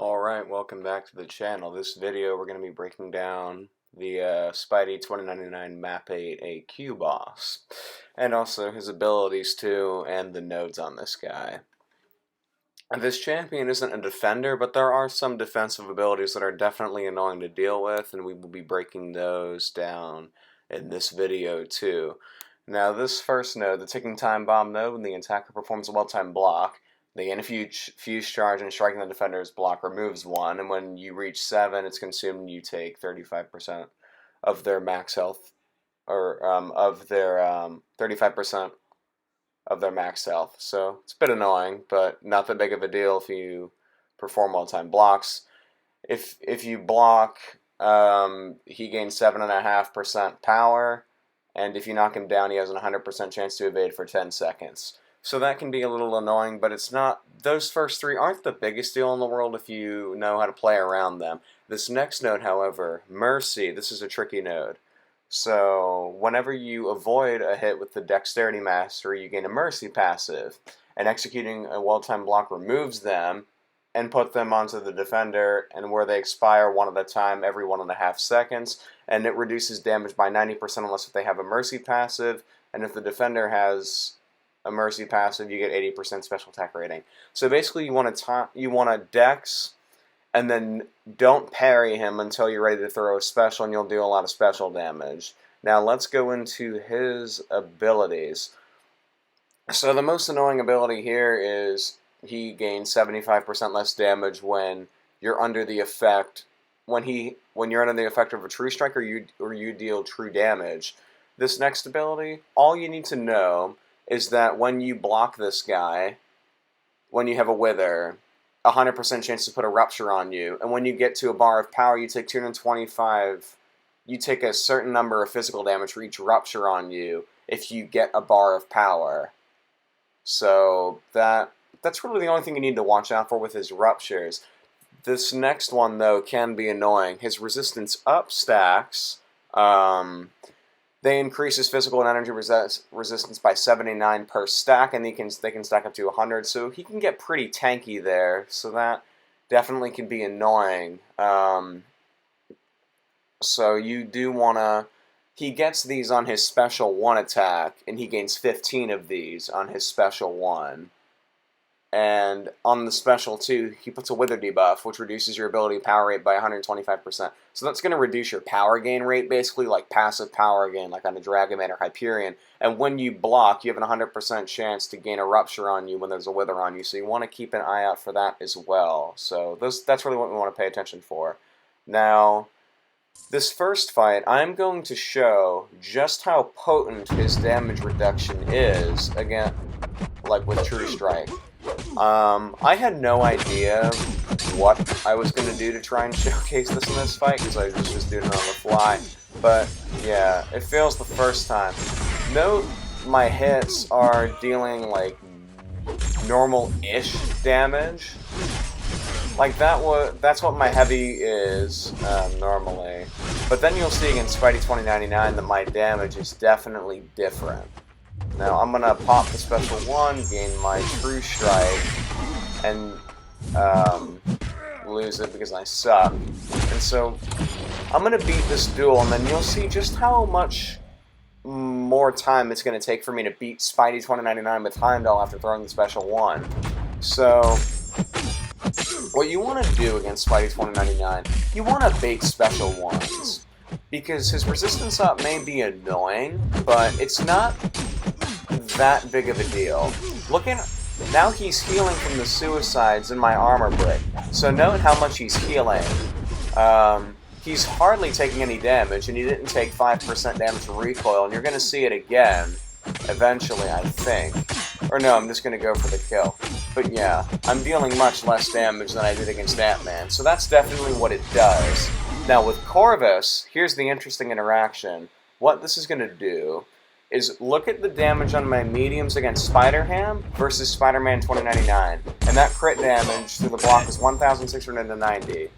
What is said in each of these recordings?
Alright, welcome back to the channel. This video we're going to be breaking down the Spidey 2099 Map 8 AQ boss, and also his abilities too, and the nodes on this guy. And this champion isn't a defender, but there are some defensive abilities that are definitely annoying to deal with, and we will be breaking those down in this video too. Now this first node, the ticking time bomb node, when the attacker performs a well-timed block, they gain a fuse charge, and striking the defender's block removes one. And when you reach 7, it's consumed, and you take 35% of their max health, or of their 35% of their max health. So it's a bit annoying, but not that big of a deal if you perform well-timed blocks. If you block, he gains 7.5% power, and if you knock him down, he has a 100% chance to evade for 10 seconds. So that can be a little annoying, but it's not. Those first three aren't the biggest deal in the world if you know how to play around them. This next node, however, Mercy, this is a tricky node. So whenever you avoid a hit with the Dexterity Mastery, you gain a Mercy passive, and executing a well-timed block removes them and put them onto the defender, and where they expire one at a time every 1.5 seconds, and it reduces damage by 90% unless if they have a Mercy passive, and if the defender has a Mercy passive, you get 80% special attack rating. So basically, you want to Dex, and then don't parry him until you're ready to throw a special, and you'll do a lot of special damage. Now let's go into his abilities. So the most annoying ability here is he gains 75% less damage when you're under the effect. When you're under the effect of a True Strike, or you deal true damage. This next ability, all you need to know is that when you block this guy, when you have a Wither, 100% chance to put a Rupture on you, and when you get to a bar of power, you take 225, you take a certain number of physical damage for each Rupture on you if you get a bar of power. So that's really the only thing you need to watch out for with his Ruptures. This next one, though, can be annoying. His resistance up stacks, they increase his physical and energy resistance by 79 per stack, and they can stack up to 100, so he can get pretty tanky there, so that definitely can be annoying. So you do want to. He gets these on his special 1 attack, and he gains 15 of these on his special 1. And on the special 2, he puts a Wither debuff, which reduces your ability power rate by 125%. So that's going to reduce your power gain rate, basically, like passive power gain, like on a Dragoman or Hyperion. And when you block, you have a 100% chance to gain a Rupture on you when there's a Wither on you. So you want to keep an eye out for that as well. So that's really what we want to pay attention for. Now, this first fight, I'm going to show just how potent his damage reduction is, again, like with True Strike. I had no idea what I was going to do to try and showcase this in this fight, because I was just doing it on the fly. But, yeah, it fails the first time. Note my hits are dealing, like, normal-ish damage. Like, that's what my heavy is, normally. But then you'll see against Spidey 2099 that my damage is definitely different. Now, I'm going to pop the special 1, gain my True Strike, and lose it because I suck. And so, I'm going to beat this duel, and then you'll see just how much more time it's going to take for me to beat Spidey 2099 with Heimdall after throwing the special 1. So, what you want to do against Spidey 2099, you want to bait special 1s. Because his resistance up may be annoying, but it's not that big of a deal. Now he's healing from the suicides in my armor brick. So note how much he's healing. He's hardly taking any damage, and he didn't take 5% damage from recoil, and you're going to see it again, eventually, I think. Or no, I'm just going to go for the kill. But yeah, I'm dealing much less damage than I did against Ant-Man, so that's definitely what it does. Now with Corvus, here's the interesting interaction. What this is going to do is look at the damage on my mediums against Spider-Ham versus Spider-Man 2099. And that crit damage through the block is 1,690.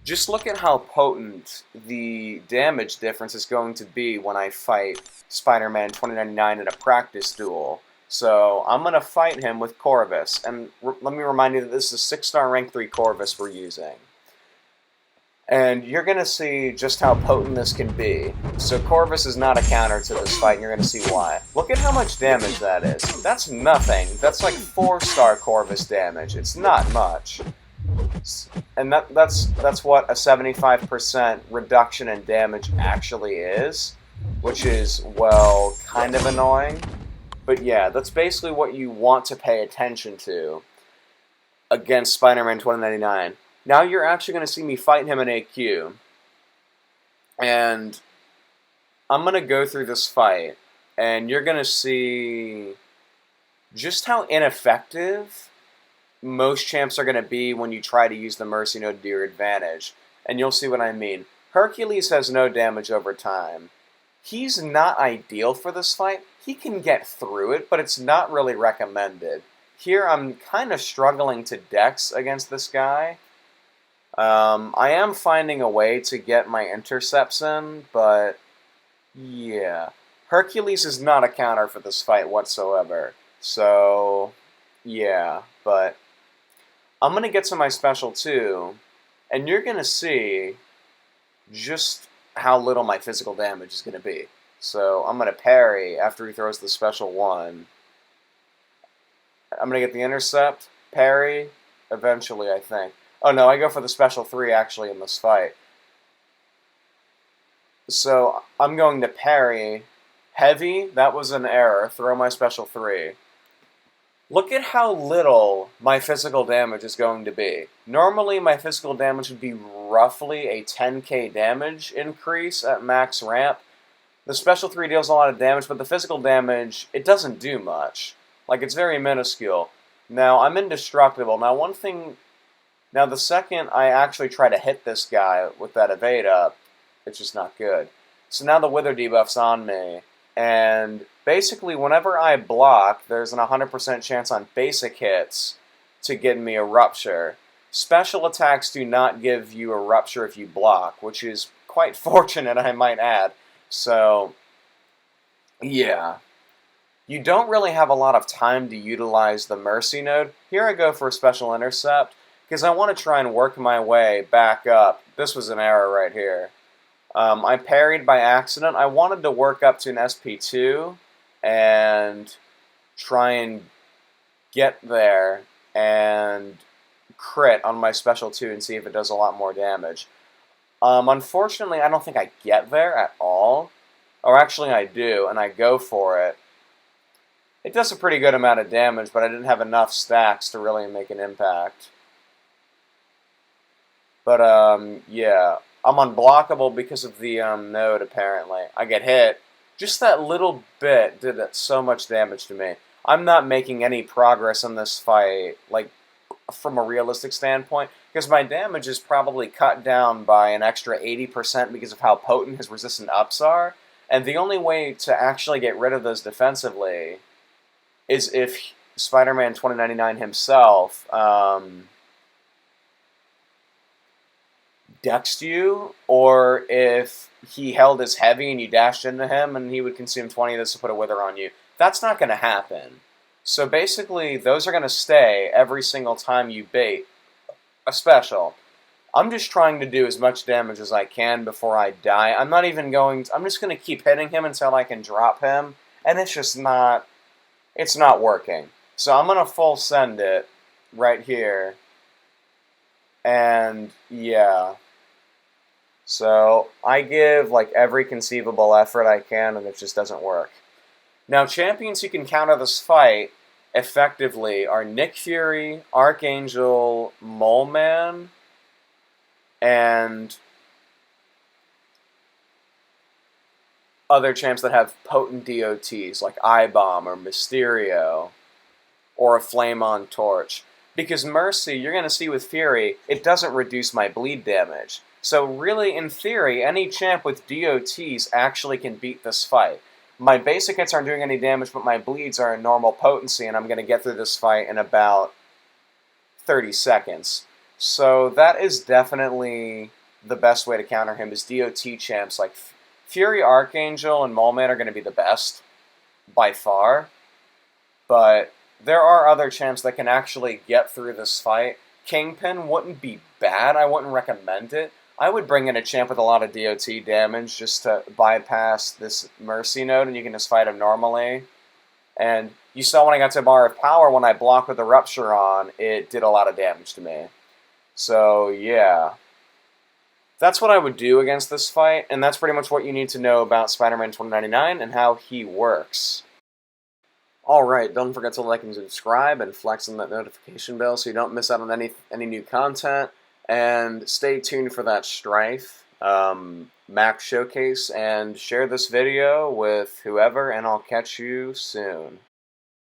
Just look at how potent the damage difference is going to be when I fight Spider-Man 2099 in a practice duel. So I'm going to fight him with Corvus. And let me remind you that this is a 6-star rank 3 Corvus we're using. And you're going to see just how potent this can be. So Corvus is not a counter to this fight, and you're going to see why. Look at how much damage that is. That's nothing. That's like 4-star Corvus damage. It's not much. And that's what a 75% reduction in damage actually is. Which is, well, kind of annoying. But yeah, that's basically what you want to pay attention to against Spider-Man 2099. Now you're actually going to see me fight him in AQ. And I'm going to go through this fight, and you're going to see just how ineffective most champs are going to be when you try to use the Mercy Node to your advantage. And you'll see what I mean. Hercules has no damage over time. He's not ideal for this fight. He can get through it, but it's not really recommended. Here I'm kind of struggling to dex against this guy. I am finding a way to get my intercepts in, but yeah. Hercules is not a counter for this fight whatsoever. So, yeah, but I'm going to get to my special 2, and you're going to see just how little my physical damage is going to be. So I'm going to parry after he throws the special 1. I'm going to get the intercept, parry, eventually, I think. Oh no, I go for the special 3 actually in this fight. So I'm going to parry. Heavy, that was an error. Throw my special 3. Look at how little my physical damage is going to be. Normally my physical damage would be roughly a 10k damage increase at max ramp. The special 3 deals a lot of damage, but the physical damage, it doesn't do much. Like, it's very minuscule. Now, I'm indestructible. Now, the second I actually try to hit this guy with that evade up, it's just not good. So now the Wither debuff's on me, and basically whenever I block, there's an 100% chance on basic hits to get me a Rupture. Special attacks do not give you a Rupture if you block, which is quite fortunate, I might add. So, yeah. You don't really have a lot of time to utilize the Mercy Node. Here I go for a Special Intercept, because I want to try and work my way back up. This was an error right here. I parried by accident. I wanted to work up to an SP2 and try and get there and crit on my Special 2 and see if it does a lot more damage. Unfortunately, I don't think I get there at all. Or actually I do, and I go for it. It does a pretty good amount of damage, but I didn't have enough stacks to really make an impact. But, yeah. I'm unblockable because of the node, apparently. I get hit. Just that little bit did so much damage to me. I'm not making any progress in this fight, like, from a realistic standpoint, because my damage is probably cut down by an extra 80% because of how potent his resistant ups are, and the only way to actually get rid of those defensively is if Spider-Man 2099 himself dexed you, or if he held his heavy and you dashed into him and he would consume 20 of this to put a Wither on you. That's not going to happen. So basically, those are going to stay every single time you bait a special. I'm just trying to do as much damage as I can before I die. I'm just going to keep hitting him until I can drop him, and it's just not, it's not working. So I'm going to full send it right here, and yeah. So I give like every conceivable effort I can, and it just doesn't work. Now, champions who can counter this fight effectively are Nick Fury, Archangel, Mole Man, and other champs that have potent DOTs, like I-Bomb or Mysterio, or a Flame on Torch. Because Mercy, you're going to see with Fury, it doesn't reduce my bleed damage. So really, in theory, any champ with DOTs actually can beat this fight. My basic hits aren't doing any damage, but my bleeds are in normal potency, and I'm going to get through this fight in about 30 seconds. So that is definitely the best way to counter him, is DOT champs. Like Fury, Archangel, and Mole Man are going to be the best, by far. but there are other champs that can actually get through this fight. Kingpin wouldn't be bad. I wouldn't recommend it. I would bring in a champ with a lot of DOT damage just to bypass this Mercy node, and you can just fight him normally. And you saw when I got to Bar of Power, when I blocked with the Rupture on, it did a lot of damage to me. So, yeah. That's what I would do against this fight, and that's pretty much what you need to know about Spider-Man 2099 and how he works. Alright, don't forget to like and subscribe and flex on that notification bell so you don't miss out on any new content. And stay tuned for that Strife Mac showcase, and share this video with whoever, and I'll catch you soon.